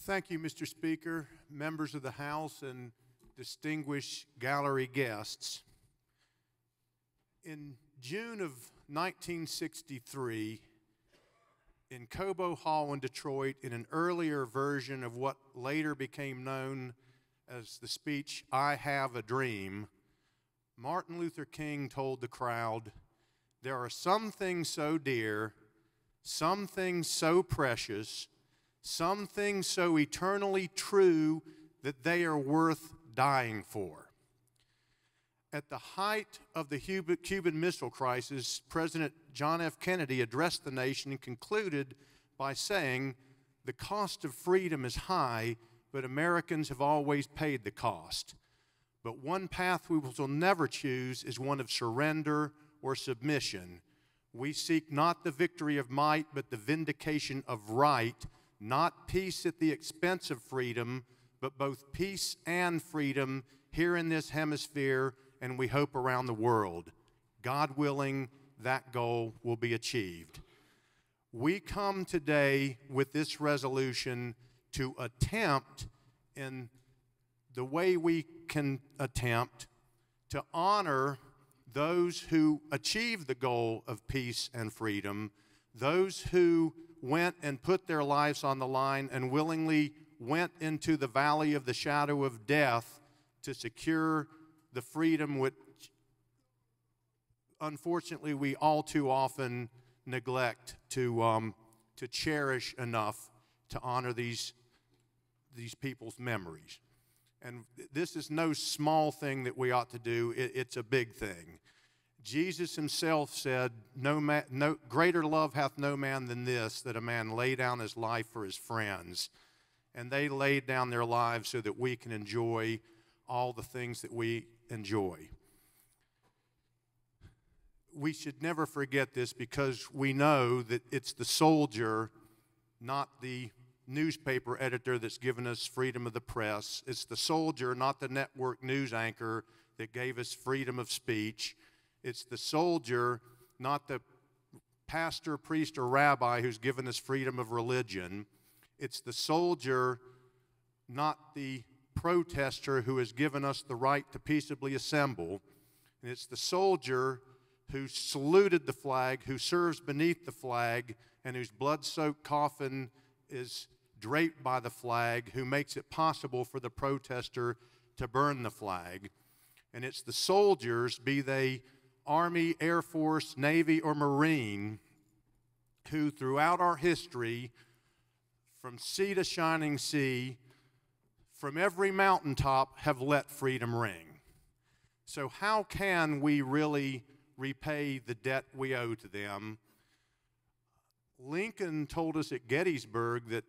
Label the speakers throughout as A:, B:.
A: Thank you, Mr. Speaker, members of the House, and distinguished gallery guests. In June of 1963, in Cobo Hall in Detroit, in an earlier version of what later became known as the speech, "I Have a Dream," Martin Luther King told the crowd, "There are some things so dear, some things so precious, some things so eternally true that they are worth dying for." At the height of the Cuban Missile Crisis, President John F. Kennedy addressed the nation and concluded by saying, "The cost of freedom is high, but Americans have always paid the cost. But one path we will never choose is one of surrender or submission. We seek not the victory of might, but the vindication of right, not peace at the expense of freedom, but both peace and freedom here in this hemisphere, and we hope around the world. God willing, that goal will be achieved." We come today with this resolution to attempt, in the way we can attempt, to honor those who achieved the goal of peace and freedom, those who went and put their lives on the line and willingly went into the valley of the shadow of death to secure the freedom which, unfortunately, we all too often neglect to cherish enough to honor these people's memories. And this is no small thing that we ought to do. It's a big thing. Jesus himself said, no greater love hath no man than this, that a man lay down his life for his friends." And they laid down their lives so that we can enjoy all the things that we enjoy. We should never forget this, because we know that it's the soldier, not the newspaper editor, that's given us freedom of the press. It's the soldier, not the network news anchor, that gave us freedom of speech. It's the soldier, not the pastor, priest, or rabbi, who's given us freedom of religion. It's the soldier, not the protester, who has given us the right to peaceably assemble. And it's the soldier who saluted the flag, who serves beneath the flag, and whose blood-soaked coffin is draped by the flag, who makes it possible for the protester to burn the flag. And it's the soldiers, be they Army, Air Force, Navy, or Marine, who throughout our history, from sea to shining sea, from every mountaintop, have let freedom ring. So how can we really repay the debt we owe to them? Lincoln told us at Gettysburg that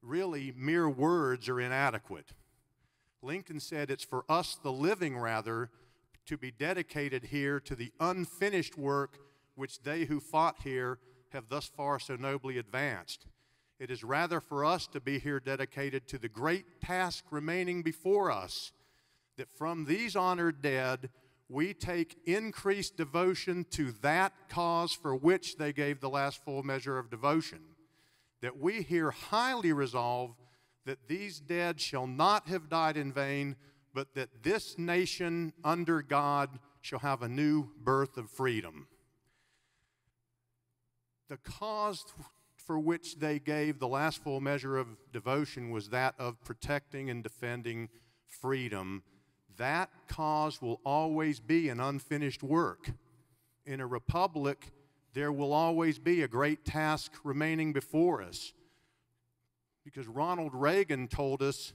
A: really mere words are inadequate. Lincoln said it's for us, the living rather, to be dedicated here to the unfinished work which they who fought here have thus far so nobly advanced. It is rather for us to be here dedicated to the great task remaining before us, that from these honored dead we take increased devotion to that cause for which they gave the last full measure of devotion, that we here highly resolve that these dead shall not have died in vain, but that this nation under God shall have a new birth of freedom. The cause for which they gave the last full measure of devotion was that of protecting and defending freedom. That cause will always be an unfinished work. In a republic, there will always be a great task remaining before us, because Ronald Reagan told us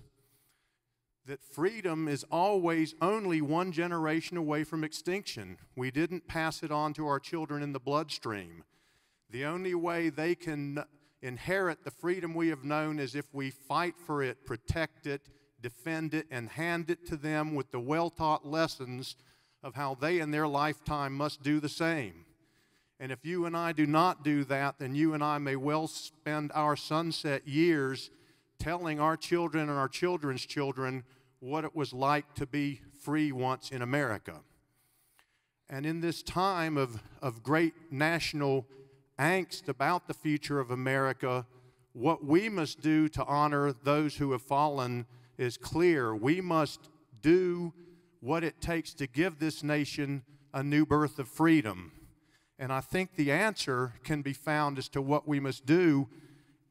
A: that freedom is always only one generation away from extinction. We didn't pass it on to our children in the bloodstream. The only way they can inherit the freedom we have known is if we fight for it, protect it, defend it, and hand it to them with the well-taught lessons of how they in their lifetime must do the same. And if you and I do not do that, then you and I may well spend our sunset years telling our children and our children's children what it was like to be free once in America. And in this time of great national angst about the future of America, what we must do to honor those who have fallen is clear. We must do what it takes to give this nation a new birth of freedom. And I think the answer can be found as to what we must do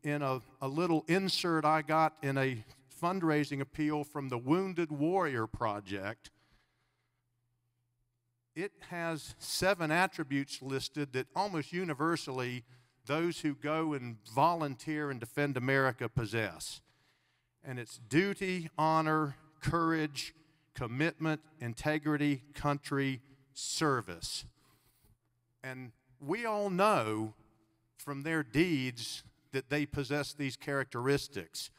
A: in a little insert I got in a fundraising appeal from the Wounded Warrior Project. It has 7 attributes listed that almost universally those who go and volunteer and defend America possess. And it's duty, honor, courage, commitment, integrity, country, service. And we all know from their deeds that they possess these characteristics.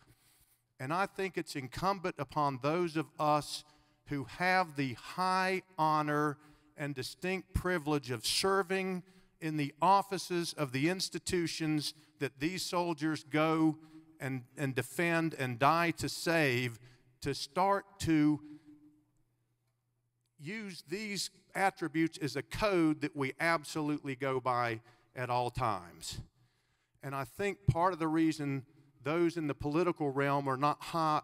A: And I think it's incumbent upon those of us who have the high honor and distinct privilege of serving in the offices of the institutions that these soldiers go and defend and die to save, to start to use these attributes as a code that we absolutely go by at all times. And I think part of the reason those in the political realm are not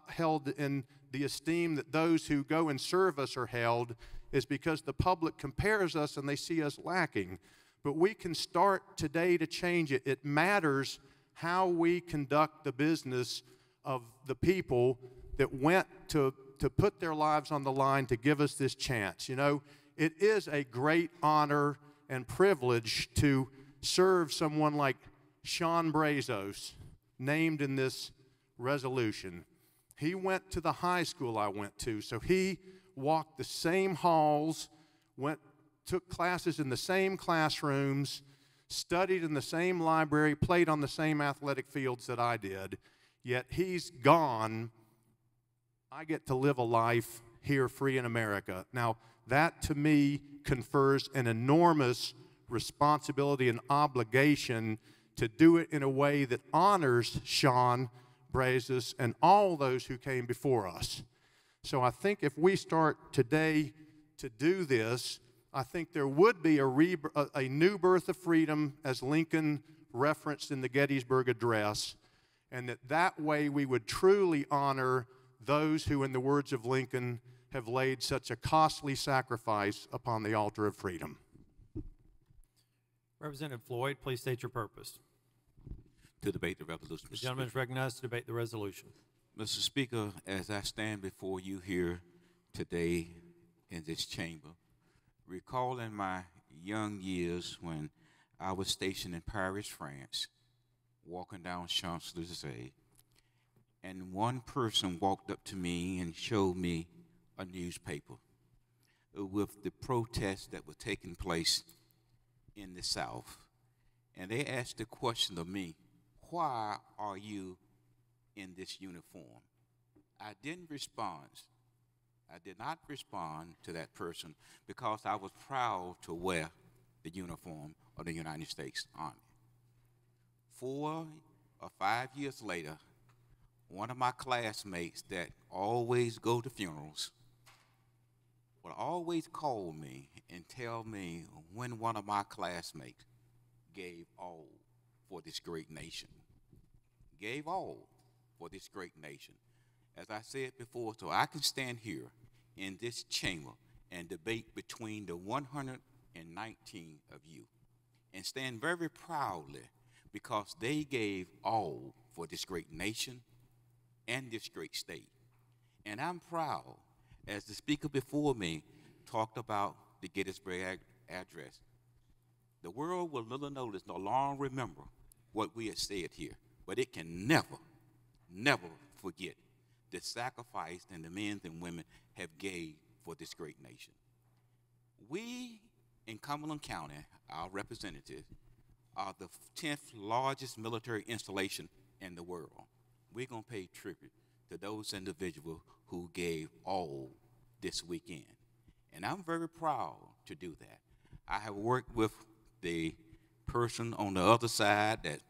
A: held in the esteem that those who go and serve us are held is because the public compares us and they see us lacking. But we can start today to change it. It matters how we conduct the business of the people that went to put their lives on the line to give us this chance. You know, it is a great honor and privilege to serve someone like Sean Brazos, named in this resolution. He went to the high school I went to, so he walked the same halls, took classes in the same classrooms, studied in the same library, played on the same athletic fields that I did, yet he's gone. I get to live a life here free in America. Now, that to me confers an enormous responsibility and obligation to do it in a way that honors Sean Brazos and all those who came before us. So I think if we start today to do this, I think there would be a new birth of freedom, as Lincoln referenced in the Gettysburg Address, and that way we would truly honor those who, in the words of Lincoln, have laid such a costly sacrifice upon the altar of freedom.
B: Representative Floyd, please state your purpose.
C: To debate the resolution.
B: The gentleman is recognized to debate the resolution.
C: Mr. Speaker, as I stand before you here today in this chamber, recalling my young years when I was stationed in Paris, France, walking down Champs-Élysées, and one person walked up to me and showed me a newspaper with the protests that were taking place in the South. And they asked the question of me, why are you in this uniform? I didn't respond. I did not respond to that person because I was proud to wear the uniform of the United States Army. 4 or 5 years later, one of my classmates that always go to funerals would always call me and tell me when one of my classmates gave all for this great nation. Gave all for this great nation. As I said before, so I can stand here in this chamber and debate between the 119 of you and stand very proudly because they gave all for this great nation and this great state. And I'm proud, as the speaker before me talked about the Gettysburg Address. The world will little notice, no long remember what we have said here, but it can never, never forget the sacrifice and the men and women have gave for this great nation. We in Cumberland County, our representatives, are the 10th largest military installation in the world. We're going to pay tribute to those individuals who gave all this weekend. And I'm very proud to do that. I have worked with the person on the other side, that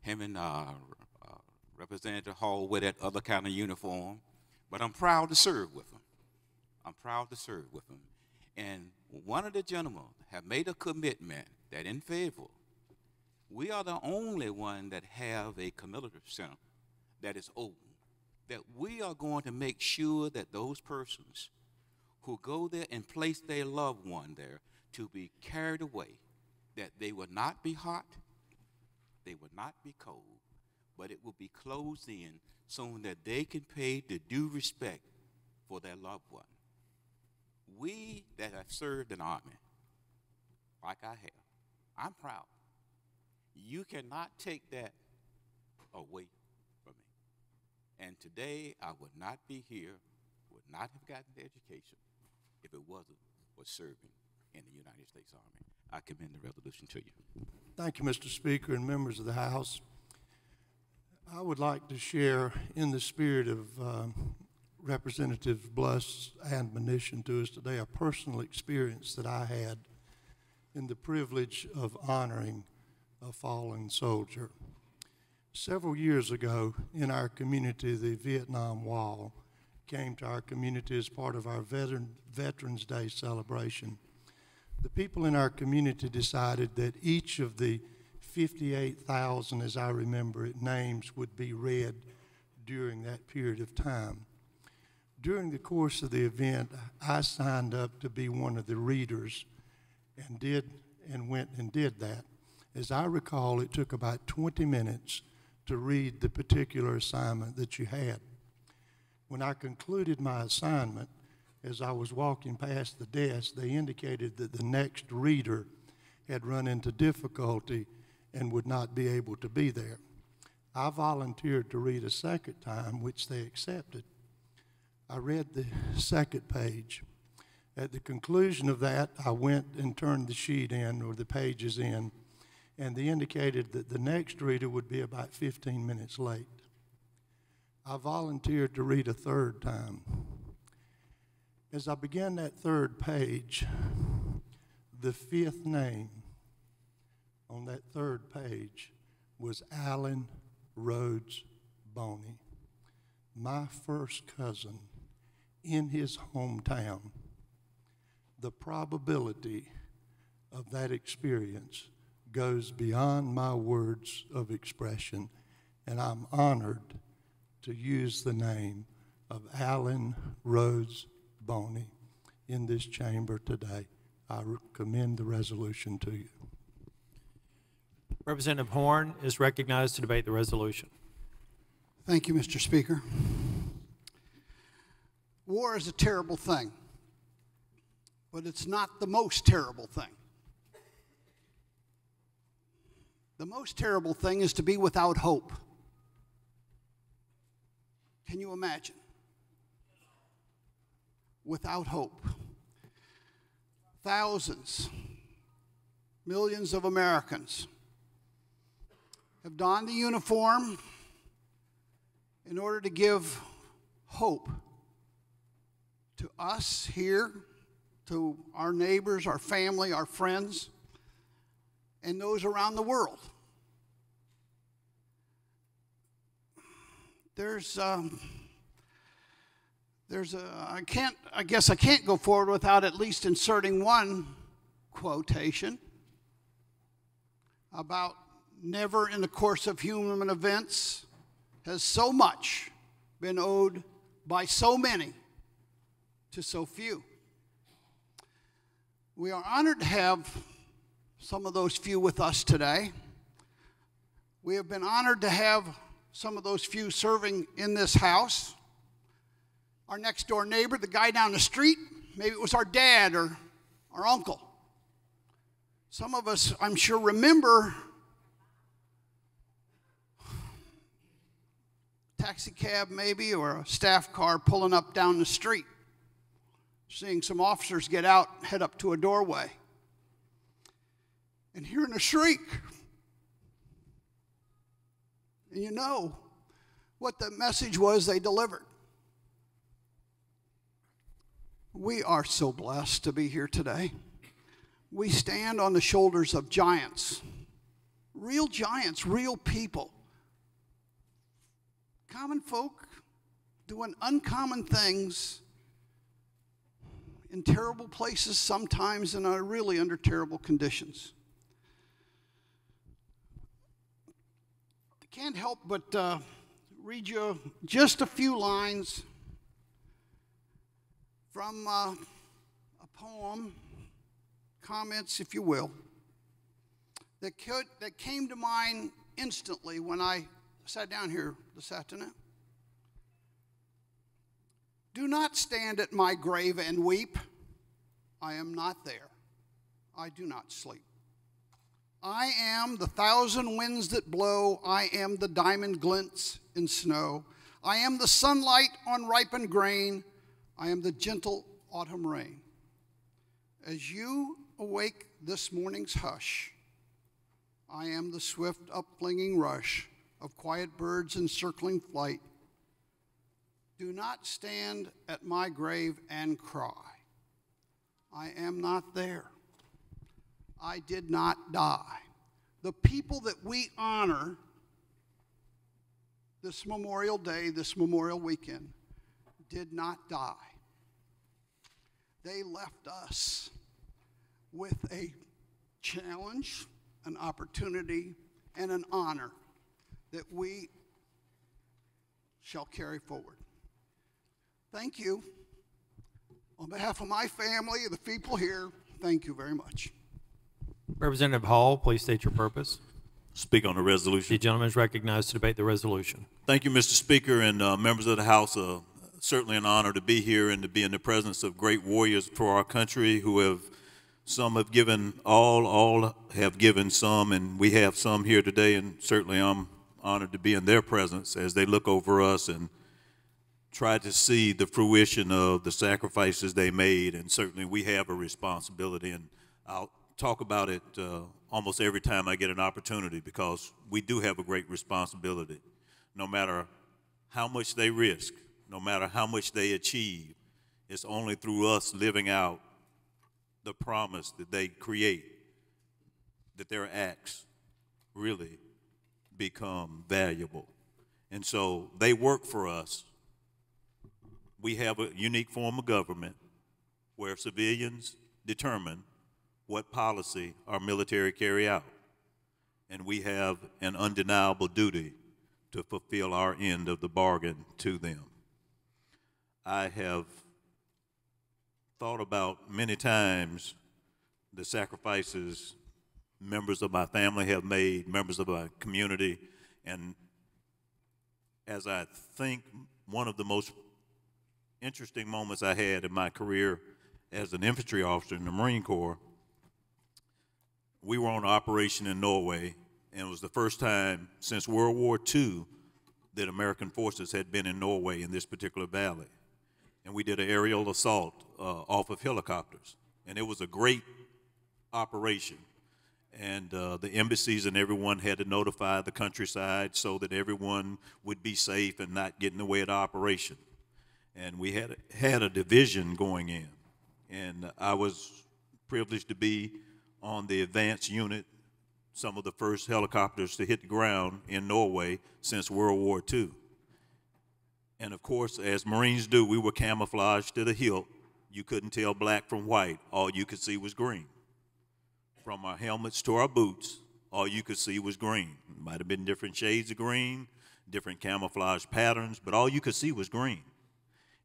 C: him and Representative Hall wear that other kind of uniform, but I'm proud to serve with him. I'm proud to serve with him. And one of the gentlemen have made a commitment that in favor We are the only one that have a commemorative center that is open, that we are going to make sure that those persons who go there and place their loved one there to be carried away, that they will not be hot, they will not be cold, but it will be closed in so that they can pay the due respect for their loved one. We that have served in the Army, like I have, I'm proud. You cannot take that away from me. And today, I would not be here, would not have gotten the education if it wasn't for serving in the United States Army. I commend the resolution to you.
D: Thank you, Mr. Speaker and members of the House. I would like to share, in the spirit of Representative Bluss's admonition to us today, a personal experience that I had in the privilege of honoring a fallen soldier. Several years ago in our community, the Vietnam Wall came to our community as part of our Veterans Day celebration. The people in our community decided that each of the 58,000, as I remember it, names would be read during that period of time. During the course of the event, I signed up to be one of the readers and went and did that. As I recall, it took about 20 minutes to read the particular assignment that you had. When I concluded my assignment, as I was walking past the desk, they indicated that the next reader had run into difficulty and would not be able to be there. I volunteered to read a second time, which they accepted. I read the second page. At the conclusion of that, I went and turned the sheet in, or the pages in, and they indicated that the next reader would be about 15 minutes late. I volunteered to read a third time. As I began that third page, the fifth name on that third page was Allen Rhodes Boney, my first cousin in his hometown. The probability of that experience goes beyond my words of expression, and I'm honored to use the name of Allen Rhodes Boney in this chamber today. I commend the resolution to you.
B: Representative Horn is recognized to debate the resolution.
E: Thank you, Mr. Speaker. War is a terrible thing, but it's not the most terrible thing. The most terrible thing is to be without hope. Can you imagine? Without hope. Thousands, millions of Americans have donned the uniform in order to give hope to us here, to our neighbors, our family, our friends, and those around the world. I guess I can't go forward without at least inserting one quotation about never in the course of human events has so much been owed by so many to so few. We are honored to have some of those few with us today. We have been honored to have some of those few serving in this house. Our next door neighbor, the guy down the street, maybe it was our dad or our uncle. Some of us, I'm sure, remember a taxi cab maybe, or a staff car pulling up down the street, seeing some officers get out, head up to a doorway, and hearing a shriek. And you know what the message was they delivered. We are so blessed to be here today. We stand on the shoulders of giants, real people, common folk doing uncommon things in terrible places sometimes and are really under terrible conditions. can't help but read you just a few lines from a poem, comments, if you will, that came to mind instantly when I sat down here this afternoon. Do not stand at my grave and weep. I am not there. I do not sleep. I am the thousand winds that blow. I am the diamond glints in snow. I am the sunlight on ripened grain. I am the gentle autumn rain. As you awake this morning's hush, I am the swift upflinging rush of quiet birds in circling flight. Do not stand at my grave and cry. I am not there. I did not die. The people that we honor this Memorial Day, this Memorial Weekend, did not die. They left us with a challenge, an opportunity, and an honor that we shall carry forward. Thank you. On behalf of my family and the people here, thank you very much.
B: Representative Hall, please state your purpose.
F: Speak on the resolution.
B: The gentleman is recognized to debate the resolution.
F: Thank you, Mr. Speaker, and members of the House. Certainly an honor to be here and to be in the presence of great warriors for our country who have, some have given all have given some, and we have some here today, and certainly I'm honored to be in their presence as they look over us and try to see the fruition of the sacrifices they made, and certainly we have a responsibility, and I'll talk about it almost every time I get an opportunity because we do have a great responsibility. No matter how much they risk, no matter how much they achieve, it's only through us living out the promise that they create that their acts really become valuable. And so they work for us. We have a unique form of government where civilians determine what policy our military carry out. And we have an undeniable duty to fulfill our end of the bargain to them. I have thought about many times the sacrifices members of my family have made, members of my community, and as I think one of the most interesting moments I had in my career as an infantry officer in the Marine Corps, we were on an operation in Norway, and it was the first time since World War II that American forces had been in Norway in this particular valley. And we did an aerial assault off of helicopters. And it was a great operation. And the embassies and everyone had to notify the countryside so that everyone would be safe and not get in the way of the operation. And we had a division going in. And I was privileged to be on the advanced unit, some of the first helicopters to hit the ground in Norway since World War II. And of course, as Marines do, we were camouflaged to the hilt. You couldn't tell black from white. All you could see was green. From our helmets to our boots, all you could see was green. It might have been different shades of green, different camouflage patterns, but all you could see was green.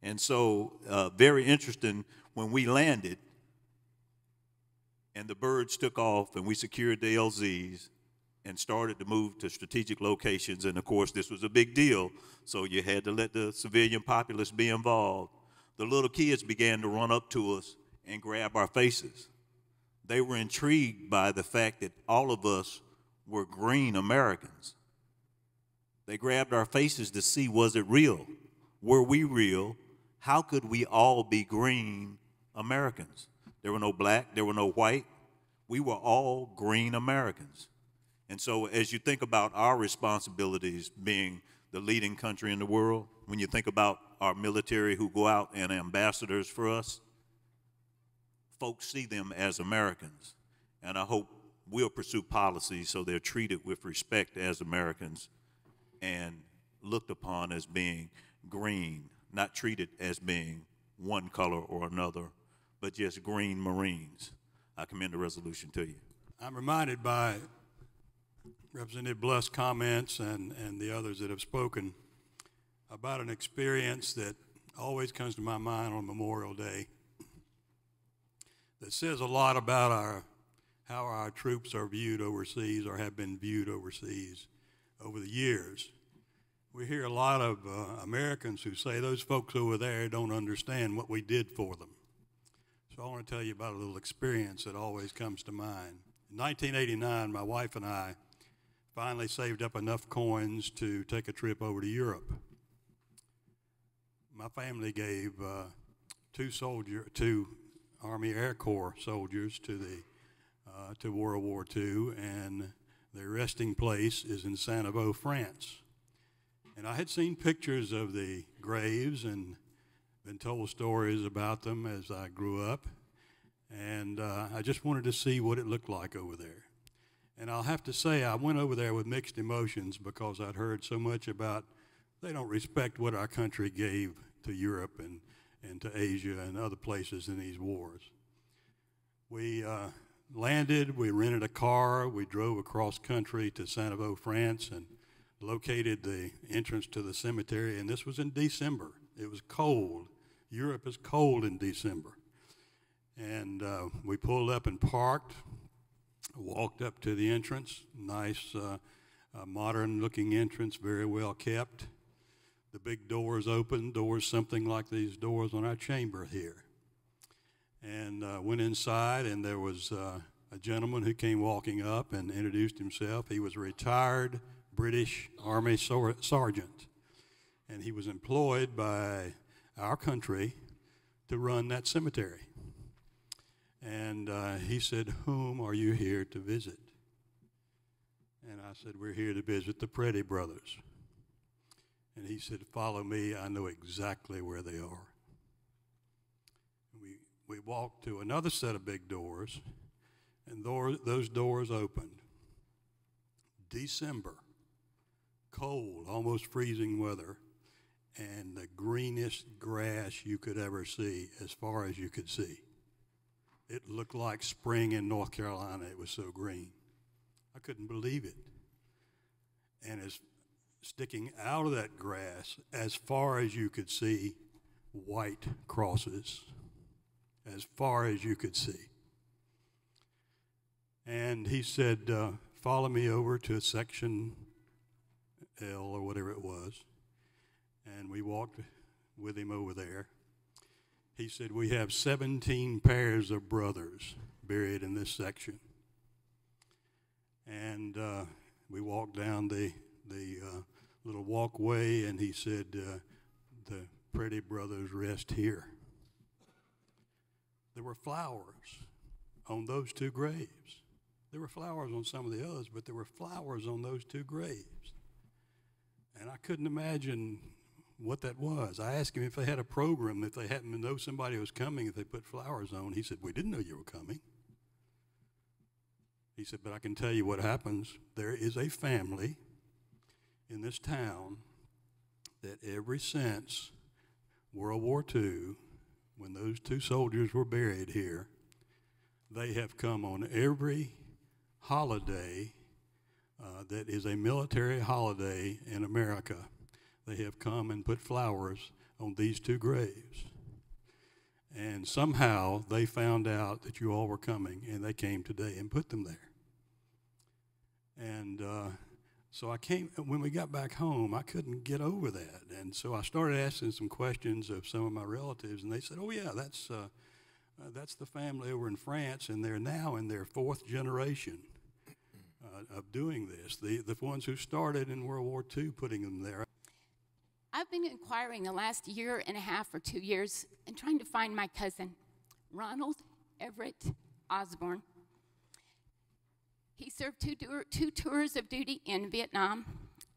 F: And so, very interesting, when we landed and the birds took off and we secured the LZs and started to move to strategic locations, and of course this was a big deal, so you had to let the civilian populace be involved. The little kids began to run up to us and grab our faces. They were intrigued by the fact that all of us were green Americans. They grabbed our faces to see, was it real? Were we real? How could we all be green Americans? There were no black, there were no white. We were all green Americans. And so as you think about our responsibilities being the leading country in the world, when you think about our military who go out and ambassadors for us, folks see them as Americans. And I hope we'll pursue policies so they're treated with respect as Americans and looked upon as being green, not treated as being one color or another, but just green Marines. I commend the resolution to you.
G: I'm reminded by Representative Bluss' comments and the others that have spoken about an experience that always comes to my mind on Memorial Day that says a lot about how our troops are viewed overseas or have been viewed overseas over the years. We hear a lot of Americans who say those folks over there don't understand what we did for them. So I want to tell you about a little experience that always comes to mind. In 1989, my wife and I finally saved up enough coins to take a trip over to Europe. My family gave two Army Air Corps soldiers to World War II, and their resting place is in Saint-Avold, France. And I had seen pictures of the graves and been told stories about them as I grew up, and I just wanted to see what it looked like over there. And I'll have to say I went over there with mixed emotions because I'd heard so much about they don't respect what our country gave to Europe and to Asia and other places in these wars. We landed, we rented a car, we drove across country to Saint-Avold, France, and located the entrance to the cemetery, and this was in December. It was cold. Europe is cold in December. And we pulled up and parked, walked up to the entrance, nice modern-looking entrance, very well kept. The big doors open, doors something like these doors on our chamber here. And went inside, and there was a gentleman who came walking up and introduced himself. He was a retired British Army sergeant, and he was employed by our country to run that cemetery. And he said, "Whom are you here to visit?" And I said, "We're here to visit the Preddy brothers." And he said, "Follow me, I know exactly where they are." We walked to another set of big doors, and those doors opened. December, cold, almost freezing weather, and the greenest grass you could ever see as far as you could see. It looked like spring in North Carolina. It was so green. I couldn't believe it. And as sticking out of that grass, as far as you could see, white crosses, as far as you could see. And he said, "Follow me over to section L or whatever it was." And we walked with him over there. He said, "We have 17 pairs of brothers buried in this section." And we walked down the little walkway, and he said, "The Preddy brothers rest here." There were flowers on those two graves. There were flowers on some of the others, but there were flowers on those two graves. And I couldn't imagine what that was. I asked him if they had a program, if they happened to know somebody was coming, if they put flowers on. He said, "We didn't know you were coming." He said, "But I can tell you what happens. There is a family in this town that ever since World War II, when those two soldiers were buried here, they have come on every holiday that is a military holiday in America. They have come and put flowers on these two graves. And somehow they found out that you all were coming, and they came today and put them there." And so when we got back home, I couldn't get over that. And so I started asking some questions of some of my relatives, and they said, "Oh yeah, that's the family over in France, and they're now in their fourth generation of doing this. The ones who started in World War II putting them there."
H: I've been inquiring the last year and a half or 2 years and trying to find my cousin, Ronald Everett Osborne. He served two tours of duty in Vietnam,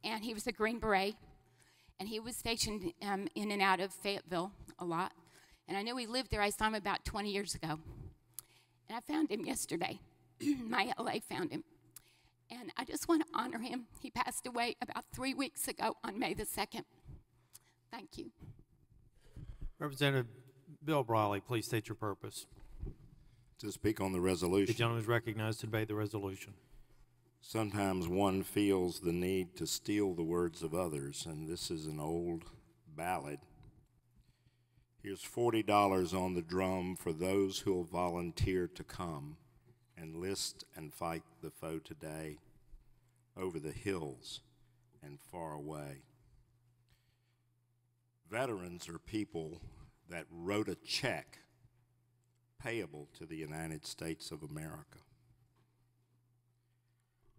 H: and he was a Green Beret, and he was stationed in and out of Fayetteville a lot. And I know he lived there. I saw him about 20 years ago. And I found him yesterday. My LA found him. And I just want to honor him. He passed away about 3 weeks ago on May the 2nd. Thank you.
B: Representative Bill Briley, please state your purpose.
I: To speak on the
B: The
I: resolution.
B: gentleman is recognized to debate the resolution.
I: Sometimes one feels the need to steal the words of others, and this is an old ballad. Here's $40 on the drum for those who'll volunteer to come and list and fight the foe today, over the hills and far away. Veterans are people that wrote a check payable to the United States of America.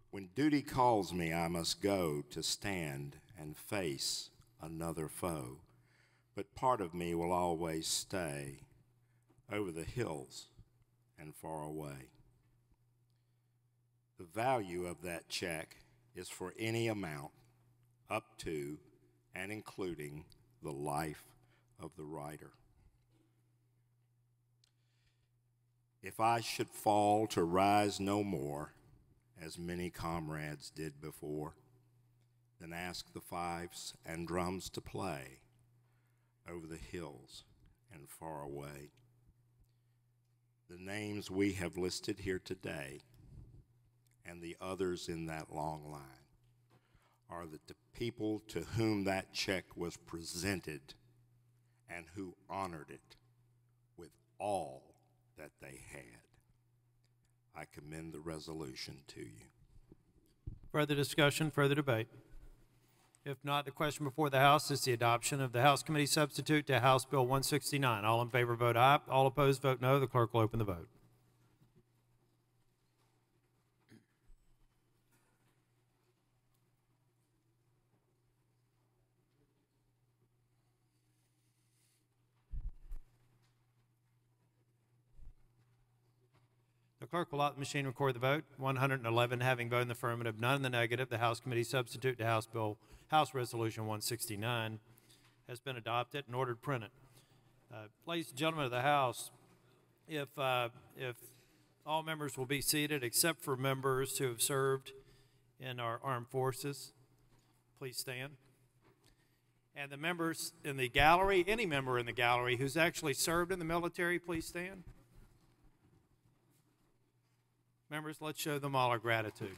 I: When duty calls me, I must go to stand and face another foe, but part of me will always stay over the hills and far away. The value of that check is for any amount up to and including the life of the writer. If I should fall to rise no more, as many comrades did before, then ask the fifes and drums to play over the hills and far away. The names we have listed here today and the others in that long line are the people to whom that check was presented and who honored it with all that they had. I commend the resolution to you.
B: Further discussion, further debate? If not, the question before the House is the adoption of the House Committee substitute to House Bill 169. All in favor vote aye. All opposed vote no. The clerk will open the vote. The clerk will let the machine record the vote. 111 having voted in the affirmative, none in the negative. The House Committee substitute to House Resolution 169 has been adopted and ordered printed. Ladies and gentlemen of the House, if all members will be seated except for members who have served in our armed forces, please stand. And the members in the gallery, any member in the gallery who's actually served in the military, please stand. Members, let's show them all our gratitude.